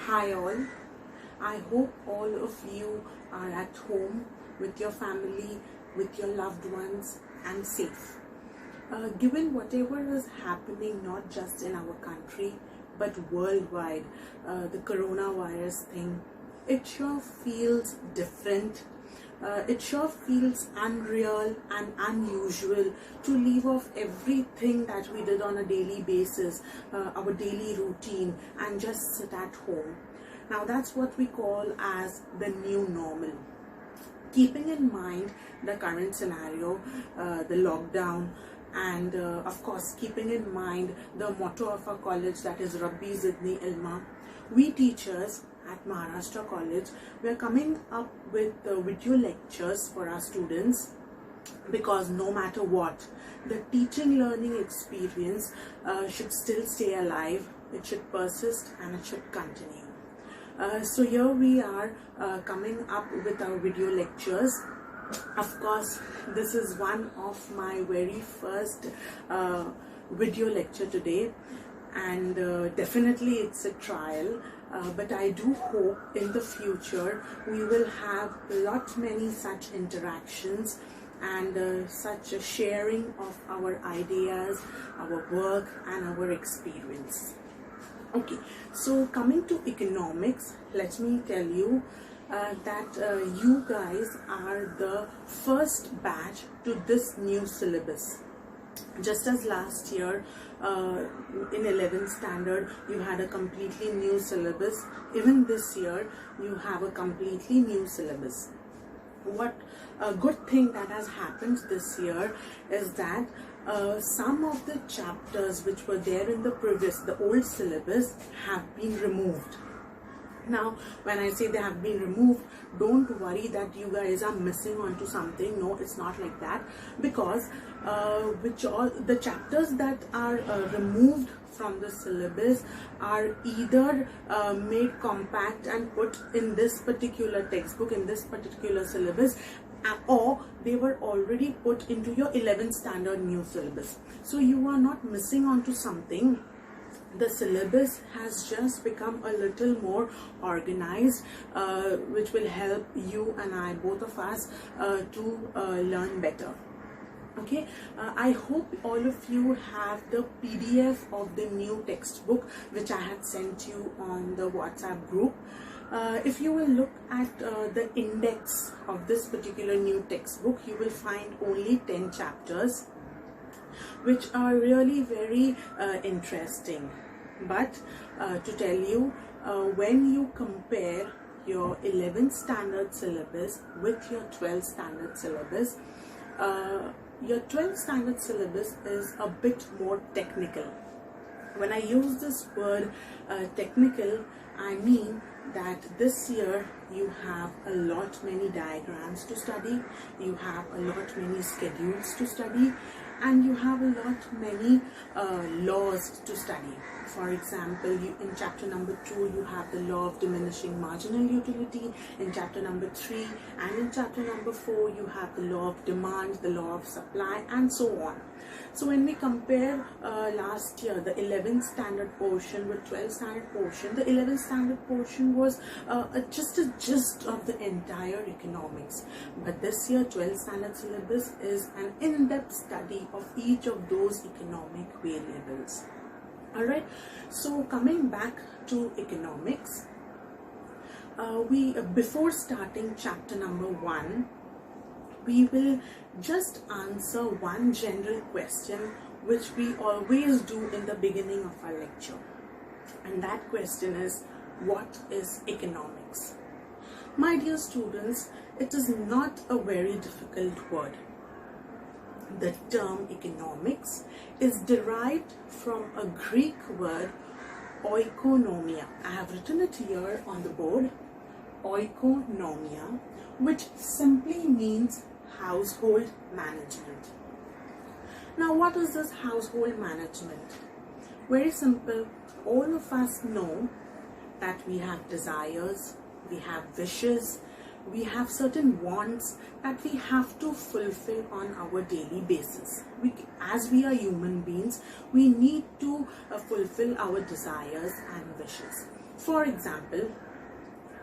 Hi all, I hope all of you are at home with your family, with your loved ones and safe. Given whatever is happening not just in our country but worldwide, the coronavirus thing, it sure feels different. It sure feels unreal and unusual to leave off everything that we did on a daily basis, our daily routine, and just sit at home. Now that's what we call as the new normal. Keeping in mind the current scenario, the lockdown, and of course keeping in mind the motto of our college, that is Rabbi Zidni Ilma, we teachers at Maharashtra College, we are coming up with video lectures for our students, because no matter what, the teaching learning experience should still stay alive, it should persist and it should continue. So here we are coming up with our video lectures. Of course, this is one of my very first video lecture today, and definitely it's a trial, but I do hope in the future we will have many such interactions and such a sharing of our ideas, our work and our experience. Okay, so coming to economics, let me tell you that you guys are the first batch to this new syllabus. Just as last year in 11th standard you had a completely new syllabus, even this year you have a completely new syllabus. What a good thing that has happened this year is that some of the chapters which were there in the old syllabus have been removed. Now, when I say they have been removed, don't worry that you guys are missing onto something. No, it's not like that, because the chapters that are removed from the syllabus are either made compact and put in this particular textbook, in this particular syllabus, or they were already put into your 11th standard new syllabus. So you are not missing onto something. The syllabus has just become a little more organized, which will help you and I, both of us, to learn better. Okay, I hope all of you have the PDF of the new textbook which I had sent you on the WhatsApp group. If you will look at the index of this particular new textbook, you will find only 10 chapters, which are really very interesting. But to tell you, when you compare your 11th standard syllabus with your 12th standard syllabus, your 12th standard syllabus is a bit more technical. When I use this word technical, I mean that this year you have a lot many diagrams to study, you have a lot many schedules to study, and you have a lot many laws to study. For example, in chapter number 2 you have the law of diminishing marginal utility, in chapter number 3 and in chapter number 4 you have the law of demand, the law of supply, and so on. So when we compare last year the 11th standard portion with 12th standard portion, the 11th standard portion was just a gist of the entire economics. But this year 12th standard syllabus is an in-depth study of each of those economic variables. Alright, so coming back to economics, before starting chapter number 1, we will just answer one general question which we always do in the beginning of our lecture, and that question is, what is economics? My dear students, it is not a very difficult word. The term economics is derived from a Greek word oikonomia. I have written it here on the board, oikonomia, which simply means household management. Now, what is this household management? Very simple. All of us know that we have desires, we have wishes, we have certain wants that we have to fulfill on our daily basis. As we are human beings, we need to fulfill our desires and wishes. For example,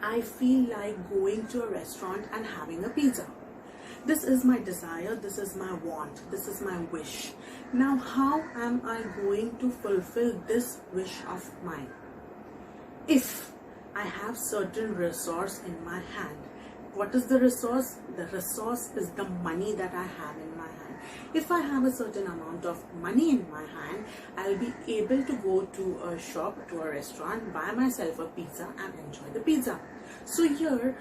I feel like going to a restaurant and having a pizza. This is my desire, this is my want, this is my wish. Now, how am I going to fulfill this wish of mine? If I have certain resource in my hand. What is the resource? The resource is the money that I have in my hand. If I have a certain amount of money in my hand, I'll be able to go to a shop, to a restaurant, buy myself a pizza and enjoy the pizza. So here,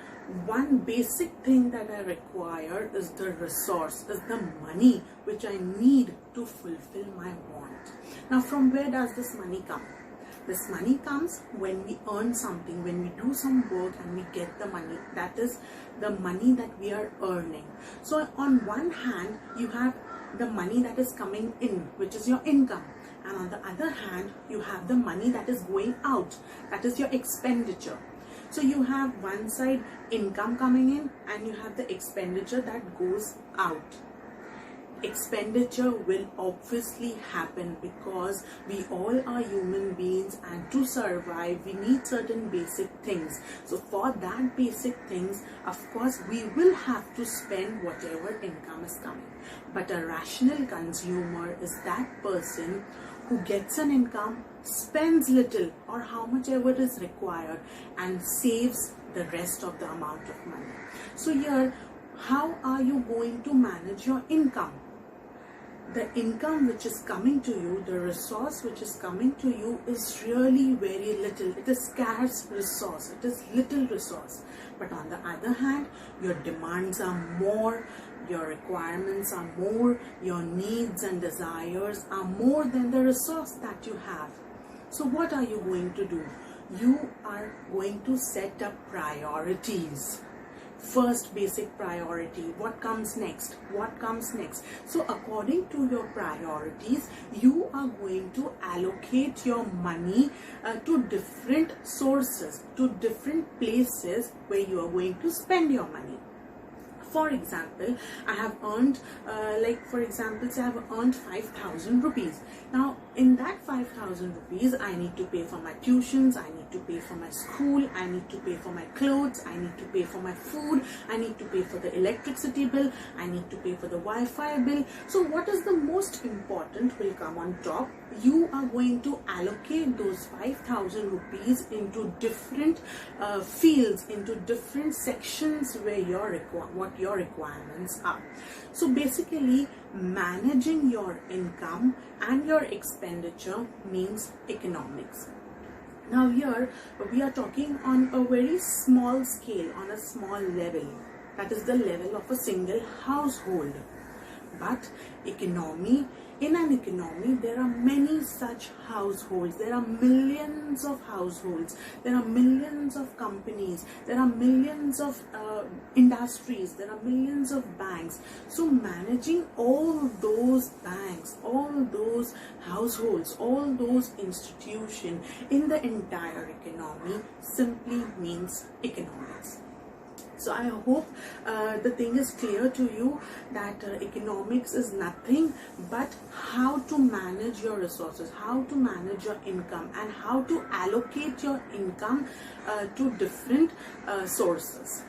one basic thing that I require is the resource, is the money which I need to fulfill my want. Now, from where does this money come? This money comes when we earn something, when we do some work and we get the money. That is the money that we are earning. So on one hand, you have the money that is coming in, which is your income. And on the other hand, you have the money that is going out, that is your expenditure. So you have one side income coming in and you have the expenditure that goes out. Expenditure will obviously happen because we all are human beings, and to survive we need certain basic things. So for that basic things, of course, we will have to spend whatever income is coming. But a rational consumer is that person who gets an income, spends little or how much ever is required, and saves the rest of the amount of money. So here, how are you going to manage your income? The income which is coming to you, the resource which is coming to you is really very little. It is scarce resource. It is little resource. But on the other hand, your demands are more, your requirements are more, your needs and desires are more than the resource that you have. So what are you going to do? You are going to set up priorities. First basic priority, what comes next, what comes next. So according to your priorities, you are going to allocate your money to different sources, to different places where you are going to spend your money. For example, I have earned, say I have earned 5,000 rupees. Now, in that 5,000 rupees, I need to pay for my tuitions, I need to pay for my school, I need to pay for my clothes, I need to pay for my food, I need to pay for the electricity bill, I need to pay for the Wi-Fi bill. So what is the most important will come on top. You are going to allocate those 5,000 rupees into different fields, into different sections where what your requirements are. So basically, managing your income and your expenditure means economics. Now here we are talking on a very small scale, on a small level. That is the level of a single household. But in an economy, there are many such households. There are millions of households. There are millions of companies. There are millions of industries. There are millions of banks. So managing all those banks, all those households, all those institutions in the entire economy simply means economics. So I hope the thing is clear to you that economics is nothing but how to manage your resources, how to manage your income, and how to allocate your income to different sources.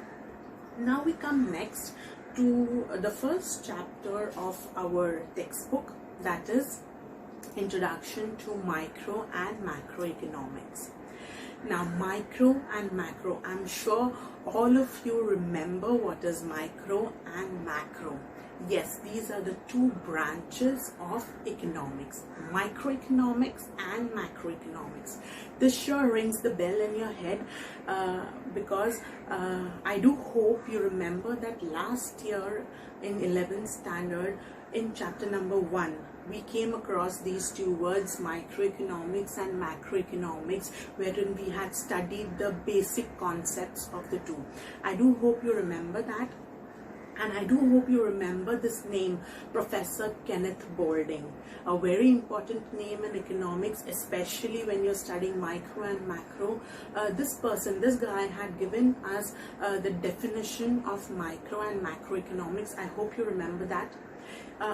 Now we come next to the first chapter of our textbook, that is Introduction to Micro and Macroeconomics. Now, micro and macro, I'm sure all of you remember what is micro and macro. Yes, these are the two branches of economics, microeconomics and macroeconomics. This sure rings the bell in your head because I do hope you remember that last year in 11th standard, in chapter number 1, we came across these two words, microeconomics and macroeconomics, wherein we had studied the basic concepts of the two. I do hope you remember that. And I do hope you remember this name, Professor Kenneth Boulding, a very important name in economics, especially when you're studying micro and macro. This guy had given us the definition of micro and macroeconomics. I hope you remember that.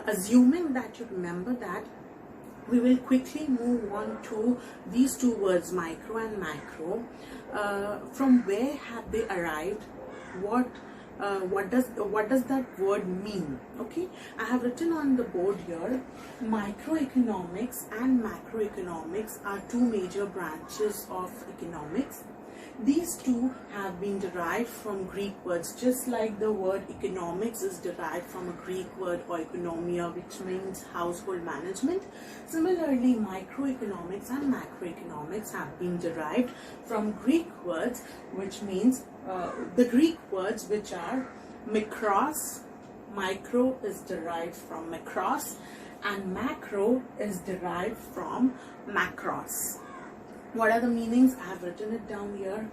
Assuming that you remember that, we will quickly move on to these two words, micro and macro. From where have they arrived? What does that word mean? Okay, I have written on the board here, microeconomics and macroeconomics are two major branches of economics. These two have been derived from Greek words, just like the word economics is derived from a Greek word oikonomia, which means household management. Similarly, microeconomics and macroeconomics have been derived from Greek words, which means the Greek words which are mikros. Micro is derived from mikros and macro is derived from macros. What are the meanings? I have written it down here.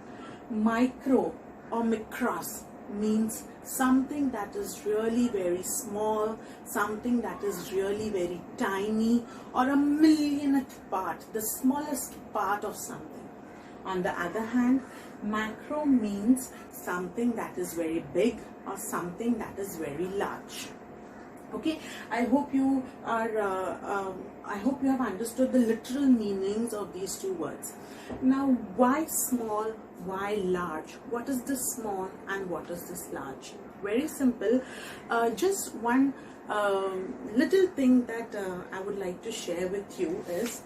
Micro or mikros means something that is really very small, something that is really very tiny, or a millionth part, the smallest part of something. On the other hand, macro means something that is very big or something that is very large. Okay, I hope you have understood the literal meanings of these two words. Now, why small, why large? What is this small and what is this large? Very simple. Just one little thing that I would like to share with you is,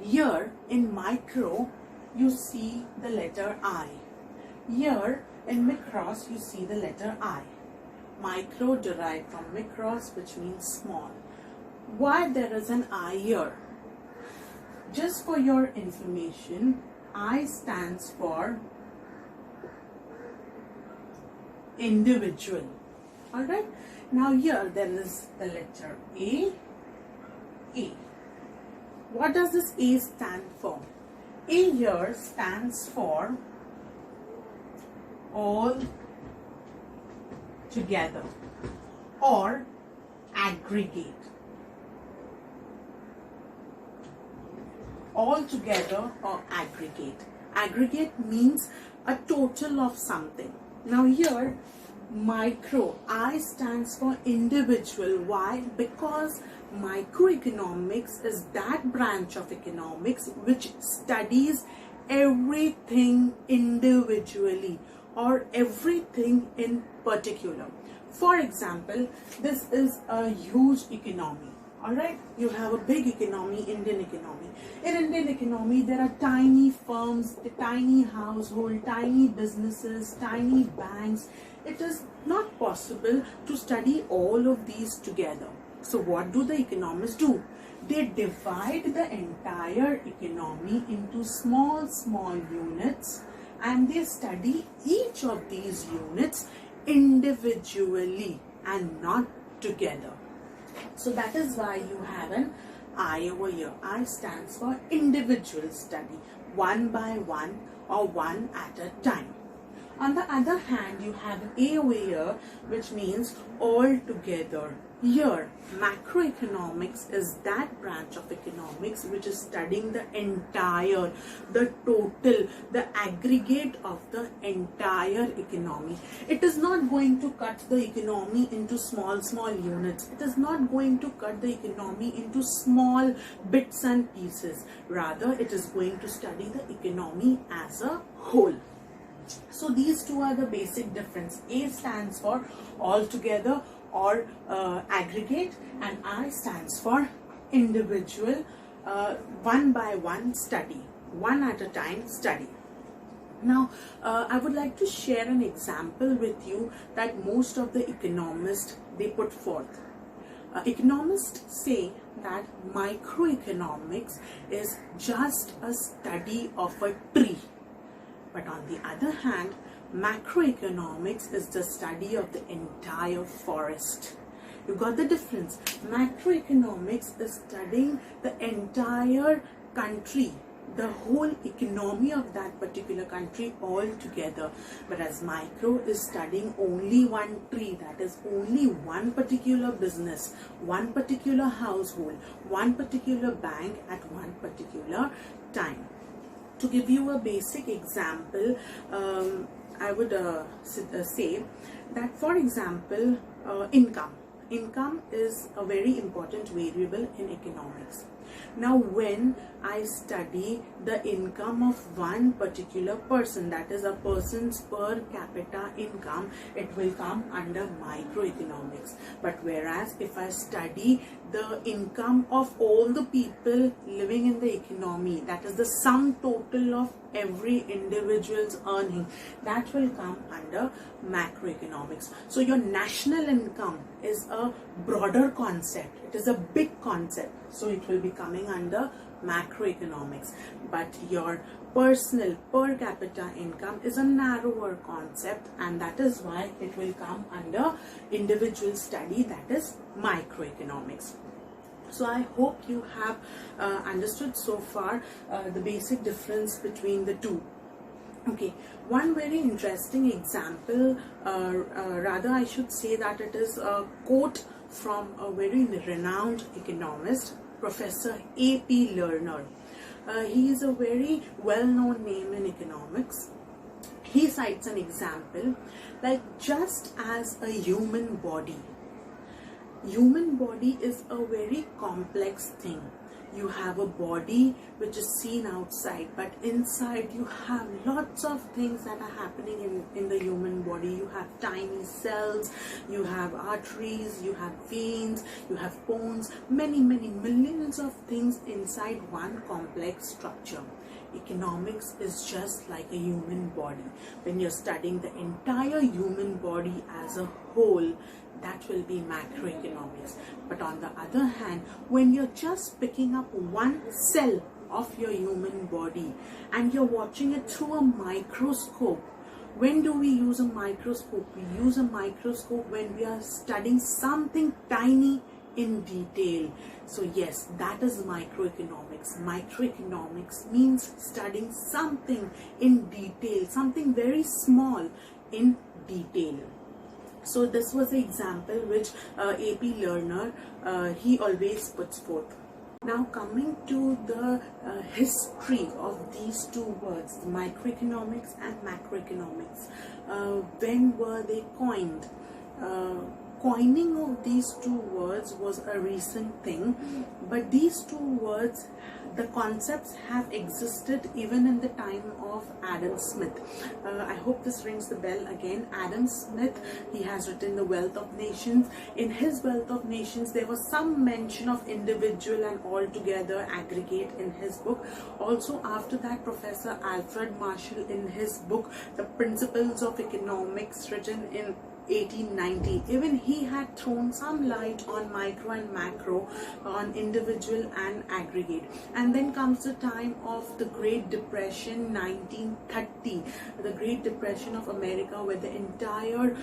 here in micro you see the letter I. Here in mikros you see the letter I. Micro derived from mikros, which means small. Why there is an I here? Just for your information, I stands for individual. Alright? Now here there is the letter A. A. What does this A stand for? A here stands for all together or aggregate. All together or aggregate. Aggregate means a total of something. Now here, micro, I stands for individual. Why? Because microeconomics is that branch of economics which studies everything individually or everything in particular. For example, this is a huge economy. Alright, you have a big economy, Indian economy. In Indian economy, there are tiny firms, tiny household, tiny businesses, tiny banks. It is not possible to study all of these together. So what do the economists do? They divide the entire economy into small units, and they study each of these units individually and not together. So that is why you have an I over here. I stands for individual study, one by one or one at a time. On the other hand, you have an A over here, which means all together. Here, macroeconomics is that branch of economics which is studying the entire, the total, the aggregate of the entire economy. It is not going to cut the economy into small units. It is not going to cut the economy into small bits and pieces. Rather, it is going to study the economy as a whole. So these two are the basic difference. A stands for all together or aggregate, and I stands for individual, one by one study, one at a time study. Now, I would like to share an example with you that most of the economists, they put forth. Economists say that microeconomics is just a study of a tree. But on the other hand, macroeconomics is the study of the entire forest. You got the difference? Macroeconomics is studying the entire country, the whole economy of that particular country all together. Whereas micro is studying only one tree, that is only one particular business, one particular household, one particular bank at one particular time. To give you a basic example, I would say that, for example, income. Income is a very important variable in economics. Now when I study the income of one particular person, that is a person's per capita income, it will come under microeconomics. But whereas if I study the income of all the people living in the economy, that is the sum total of every individual's earning, that will come under macroeconomics. So your national income is a broader concept, it is a big concept, so it will be coming under macroeconomics. But your personal per capita income is a narrower concept, and that is why it will come under individual study, that is microeconomics. So I hope you have understood so far the basic difference between the two. Okay, one very interesting example, rather I should say that it is a quote from a very renowned economist, Professor A.P. Lerner. He is a very well-known name in economics. He cites an example like, just as a human body is a very complex thing. You have a body which is seen outside, but inside you have lots of things that are happening in the human body. You have tiny cells, you have arteries, you have veins, you have bones, many millions of things inside one complex structure. Economics is just like a human body. When you're studying the entire human body as a whole, that will be macroeconomics. But on the other hand, when you're just picking up one cell of your human body and you're watching it through a microscope, when do we use a microscope? We use a microscope when we are studying something tiny in detail. So yes, that is microeconomics. Microeconomics means studying something in detail, something very small in detail. So this was the example which A.P. Lerner, he always puts forth. Now coming to the history of these two words, microeconomics and macroeconomics. When were they coined? Coining of these two words was a recent thing, but these two words, the concepts have existed even in the time of Adam Smith. I hope this rings the bell again. Adam Smith, he has written The Wealth of Nations. In his Wealth of Nations, there was some mention of individual and altogether aggregate in his book. Also after that, Professor Alfred Marshall, in his book The Principles of Economics, written in 1890, even he had thrown some light on micro and macro, on individual and aggregate. And then comes the time of the Great Depression, 1930, the Great Depression of America, where the entire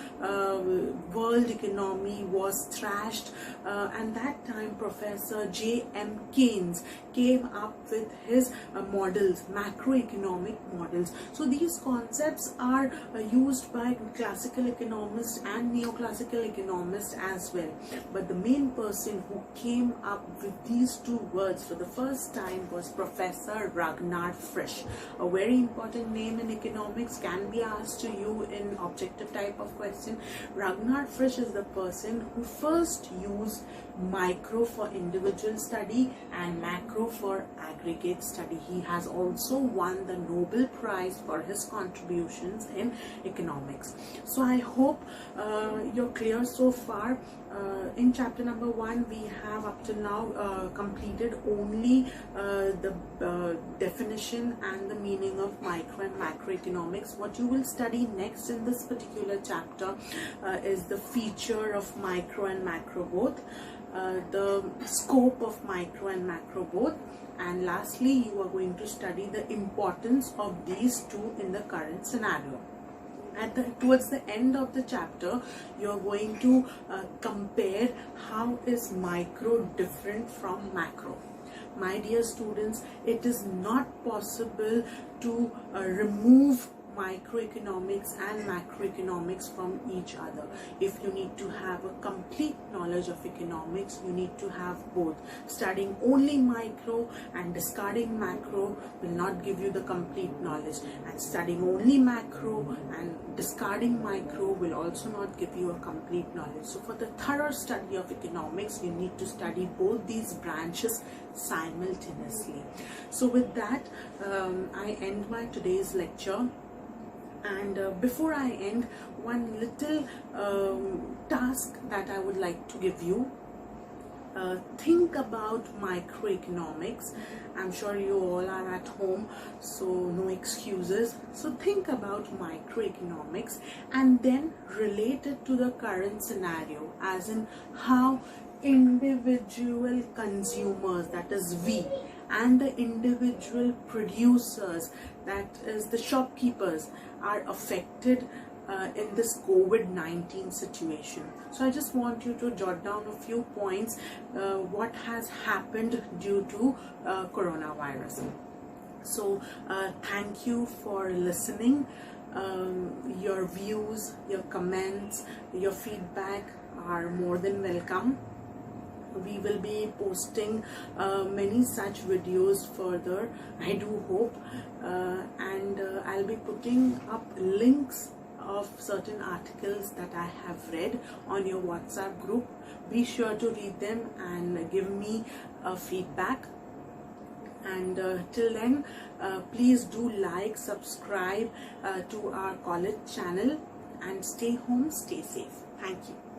world economy was thrashed, and that time Professor J.M. Keynes came up with his models, macroeconomic models. So these concepts are used by classical economists and neoclassical economists as well. But the main person who came up with these two words for the first time was Professor Ragnar Frisch. A very important name in economics, can be asked to you in objective type of question. Ragnar Frisch is the person who first used micro for individual study and macro for aggregate study. He has also won the Nobel Prize for his contributions in economics. So I hope you're clear so far. In chapter number 1, we have up to now completed only the definition and the meaning of micro and macroeconomics. What you will study next in this particular chapter is the feature of micro and macro both, the scope of micro and macro both, and lastly you are going to study the importance of these two in the current scenario. Towards the end of the chapter, you are going to compare how is micro different from macro. My dear students, it is not possible to remove microeconomics and macroeconomics from each other. If you need to have a complete knowledge of economics, you need to have both. Studying only micro and discarding macro will not give you the complete knowledge, and studying only macro and discarding micro will also not give you a complete knowledge. So for the thorough study of economics, you need to study both these branches simultaneously. So with that, I end my today's lecture. And before I end, one little task that I would like to give you. Think about microeconomics. I'm sure you all are at home, so no excuses. So think about microeconomics and then relate it to the current scenario, as in how individual consumers, that is we, and the individual producers, that is the shopkeepers, are affected in this COVID-19 situation. So I just want you to jot down a few points what has happened due to coronavirus. So thank you for listening. Your views, your comments, your feedback are more than welcome. We will be posting many such videos further, I do hope, and I'll be putting up links of certain articles that I have read on your WhatsApp group. Be sure to read them and give me feedback. And till then, please do like, subscribe to our college channel, and stay home, stay safe. Thank you.